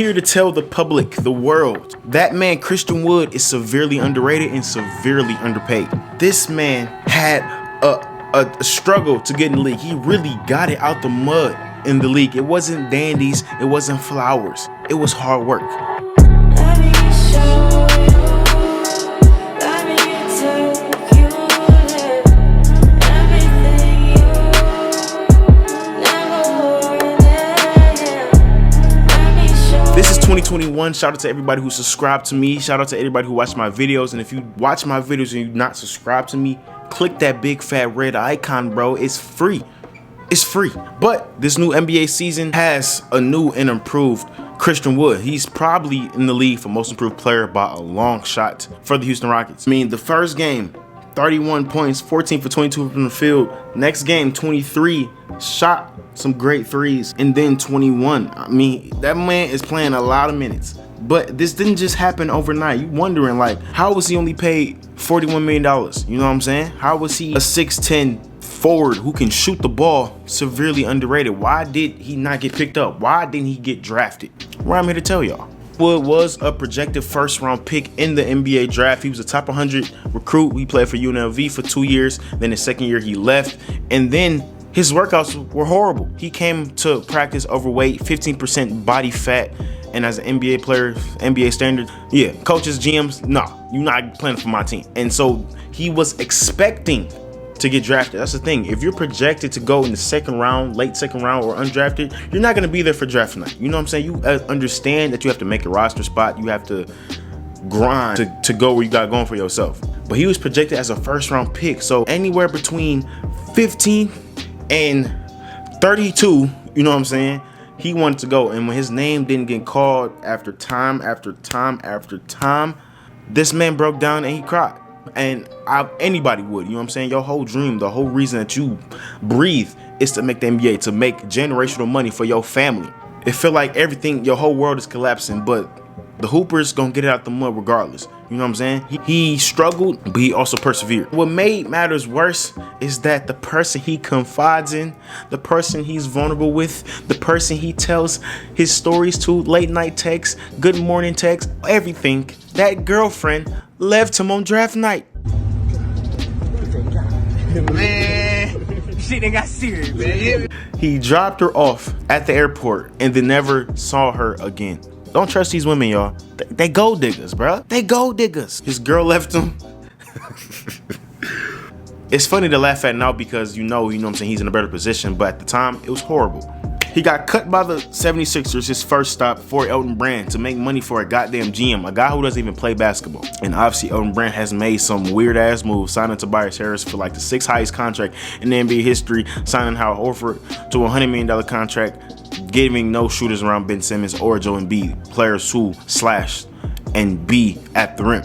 Here to tell the public, the world, that man Christian Wood is severely underrated and severely underpaid. This man had a struggle to get in the league. He really got it out the mud in the league. It wasn't dandies, it wasn't flowers, it was hard work. This is 2021. Shout out to everybody who subscribed to me. Shout out to everybody who watched my videos. And if you watch my videos and you're not subscribed to me, click that big fat red icon, bro. It's free. It's free. But this new NBA season has a new and improved Christian Wood. He's probably in the league for most improved player by a long shot for the Houston Rockets. I mean, the first game, 31 points, 14 for 22 from the field. Next game, 23, shot some great threes, and then 21. I mean, that man is playing a lot of minutes. But this didn't just happen overnight. You wondering, like, how was he only paid $41 million? You know what I'm saying? How was he a 6'10" forward who can shoot the ball, severely underrated? Why did he not get picked up? Why didn't he get drafted? Well, I'm here to tell y'all. Wood was a projected first-round pick in the NBA draft. He was a top 100 recruit. He played for UNLV for 2 years. Then his second year, he left. And then his workouts were horrible. He came to practice overweight, 15% body fat. And as an NBA player, NBA standard, yeah, coaches, GMs, nah, you're not playing for my team. And so he was expecting to get drafted. That's the thing. If you're projected to go in the second round, late second round, or undrafted, you're not going to be there for draft night. You know what I'm saying? You understand that you have to make a roster spot. You have to grind to go where you got going for yourself. But he was projected as a first round pick. So anywhere between 15 and 32, you know what I'm saying? He wanted to go. And when his name didn't get called after time after time after time, this man broke down and he cried. And anybody would, you know what I'm saying? Your whole dream, the whole reason that you breathe is to make the NBA, to make generational money for your family. It feel like everything, your whole world is collapsing, but the Hoopers gonna get it out the mud regardless. You know what I'm saying? He struggled, but he also persevered. What made matters worse is that the person he confides in, the person he's vulnerable with, the person he tells his stories to, late night texts, good morning texts, everything, that girlfriend left him on draft night. Man, shit ain't got serious, man. He dropped her off at the airport and then never saw her again. Don't trust these women, y'all. They gold diggers, bro. They gold diggers. His girl left him. It's funny to laugh at now because you know what I'm saying, he's in a better position, but at the time, it was horrible. He got cut by the 76ers, his first stop, for Elton Brand to make money for a goddamn GM, a guy who doesn't even play basketball. And obviously, Elton Brand has made some weird-ass moves, signing Tobias Harris for like the 6th highest contract in the NBA history, signing Hal Horford to a $100 million contract, giving no shooters around Ben Simmons or Joel Embiid, players who slash and be at the rim.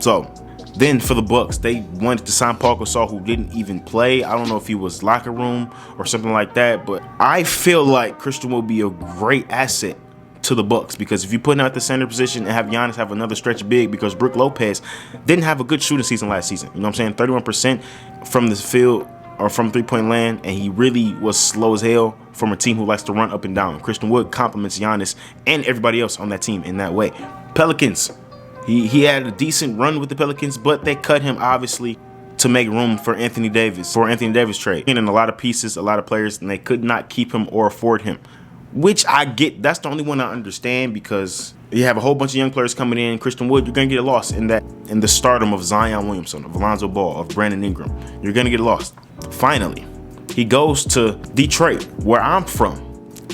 So then for the Bucks, they wanted to sign Paul Gasol, who didn't even play. I don't know if he was locker room or something like that, but I feel like Christian will be a great asset to the Bucks, because if you put him at the center position and have Giannis have another stretch big, because Brook Lopez didn't have a good shooting season last season. You know what I'm saying? 31% from the field or from three-point land, and he really was slow as hell from a team who likes to run up and down. Christian Wood compliments Giannis and everybody else on that team in that way. Pelicans. He had a decent run with the Pelicans, but they cut him obviously to make room for Anthony Davis trade. And a lot of pieces, a lot of players, and they could not keep him or afford him, which I get. That's the only one I understand, because you have a whole bunch of young players coming in. Christian Wood, you're gonna get lost in the stardom of Zion Williamson, of Alonzo Ball, of Brandon Ingram. You're gonna get lost. Finally, he goes to Detroit, where I'm from.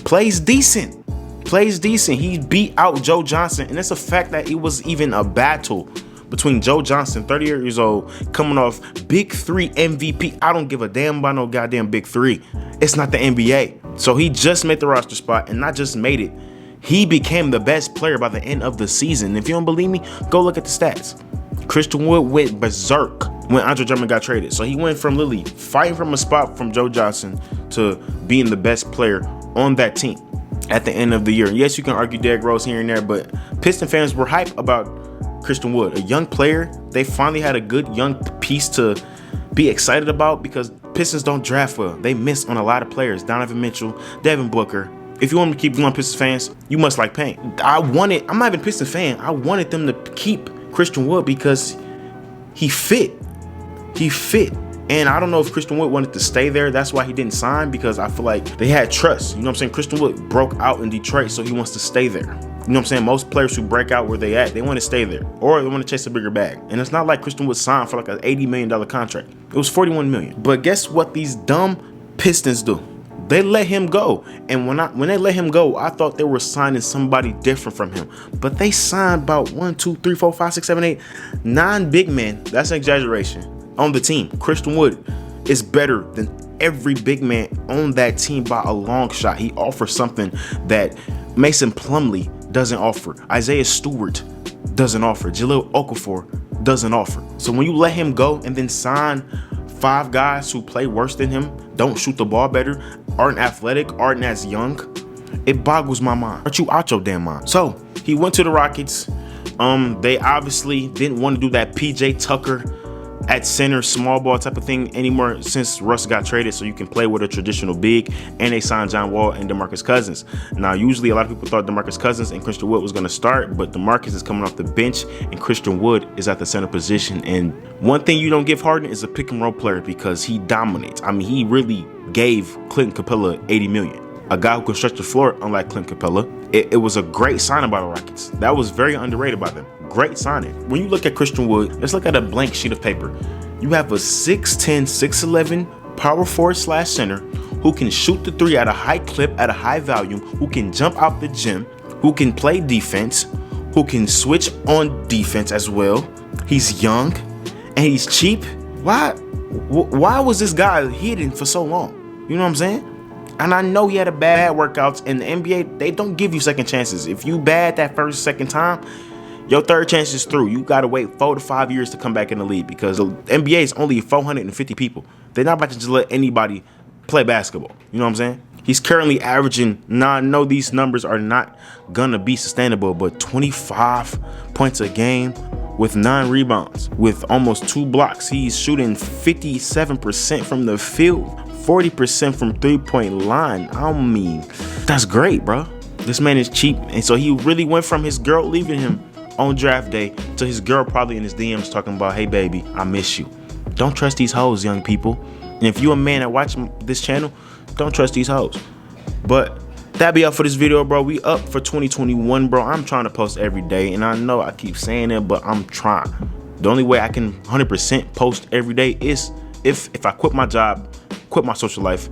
Plays decent. He beat out Joe Johnson, and it's a fact that it was even a battle between Joe Johnson, 38 years old, coming off Big 3 MVP. I don't give a damn about no goddamn Big 3. It's not the NBA. So he just made the roster spot, and not just made it, he became the best player by the end of the season. If you don't believe me, go look at the stats. Christian Wood went berserk when Andre Drummond got traded. So he went from literally fighting from a spot from Joe Johnson to being the best player on that team at the end of the year. Yes, you can argue Derrick Rose here and there, but Piston fans were hype about Christian Wood, a young player. They finally had a good young piece to be excited about, because Pistons don't draft well. They miss on a lot of players. Donovan Mitchell, Devin Booker, If you want me to keep going, Pistons fans, you must like pain. I'm not even a Pistons fan. I wanted them to keep Christian Wood because he fit. He fit. And I don't know if Christian Wood wanted to stay there. That's why he didn't sign, because I feel like they had trust. You know what I'm saying? Christian Wood broke out in Detroit, so he wants to stay there. You know what I'm saying? Most players who break out where they at, they want to stay there, or they want to chase a bigger bag. And it's not like Christian Wood signed for like an $80 million contract. It was $41 million. But guess what these dumb Pistons do? They let him go. And when they let him go, I thought they were signing somebody different from him. But they signed about 1, 2, 3, 4, 5, 6, 7, 8, 9 big men. That's an exaggeration. On the team, Christian Wood is better than every big man on that team by a long shot. He offers something that Mason Plumlee doesn't offer. Isaiah Stewart doesn't offer. Jahlil Okafor doesn't offer. So when you let him go and then sign 5 guys who play worse than him, don't shoot the ball better, aren't athletic, aren't as young, it boggles my mind. Aren't you out your damn mind? So he went to the Rockets. They obviously didn't want to do that PJ Tucker at center small ball type of thing anymore since Russ got traded, so you can play with a traditional big, and they signed John Wall and DeMarcus Cousins. Now usually a lot of people thought DeMarcus Cousins and Christian Wood was going to start, but DeMarcus is coming off the bench and Christian Wood is at the center position. And one thing you don't give Harden is a pick and roll player, because he dominates. I mean, he really gave Clint Capela $80 million. A guy who can stretch the floor, unlike Clint Capela. It was a great signing by the Rockets. That was very underrated by them. Great signing. When you look at Christian Wood, let's look at a blank sheet of paper. You have a 6'10", 6'11", power forward / center who can shoot the 3 at a high clip, at a high volume, who can jump out the gym, who can play defense, who can switch on defense as well. He's young and he's cheap. Why was this guy hidden for so long? You know what I'm saying? And I know he had a bad workouts. In the NBA, they don't give you second chances. If you bad that second time, your third chance is through. You gotta wait 4 to 5 years to come back in the league, because the NBA is only 450 people. They're not about to just let anybody play basketball. You know what I'm saying? He's currently averaging, now I know these numbers are not gonna be sustainable, but 25 points a game with 9 rebounds, with almost 2 blocks. He's shooting 57% from the field, 40% from 3-point line. I mean, that's great, bro. This man is cheap. And so he really went from his girl leaving him on draft day to his girl probably in his DMs talking about, hey baby, I miss you. Don't trust these hoes, young people. And if you a man that watch this channel, don't trust these hoes. But that be all for this video, bro. We up for 2021, bro. I'm trying to post every day, and I know I keep saying it, but I'm trying. The only way I can 100% post every day is if I quit my job, quit my social life,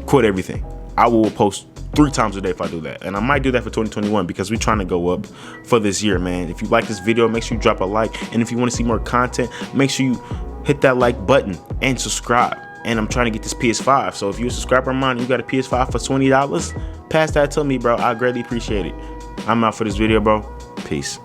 quit everything. I will post 3 times a day if I do that. And I might do that for 2021, because we're trying to go up for this year, man. If you like this video, make sure you drop a like. And if you want to see more content, make sure you hit that like button and subscribe. And I'm trying to get this PS5. So if you're a subscriber of mine and you got a PS5 for $20, pass that to me, bro. I greatly appreciate it. I'm out for this video, bro. Peace.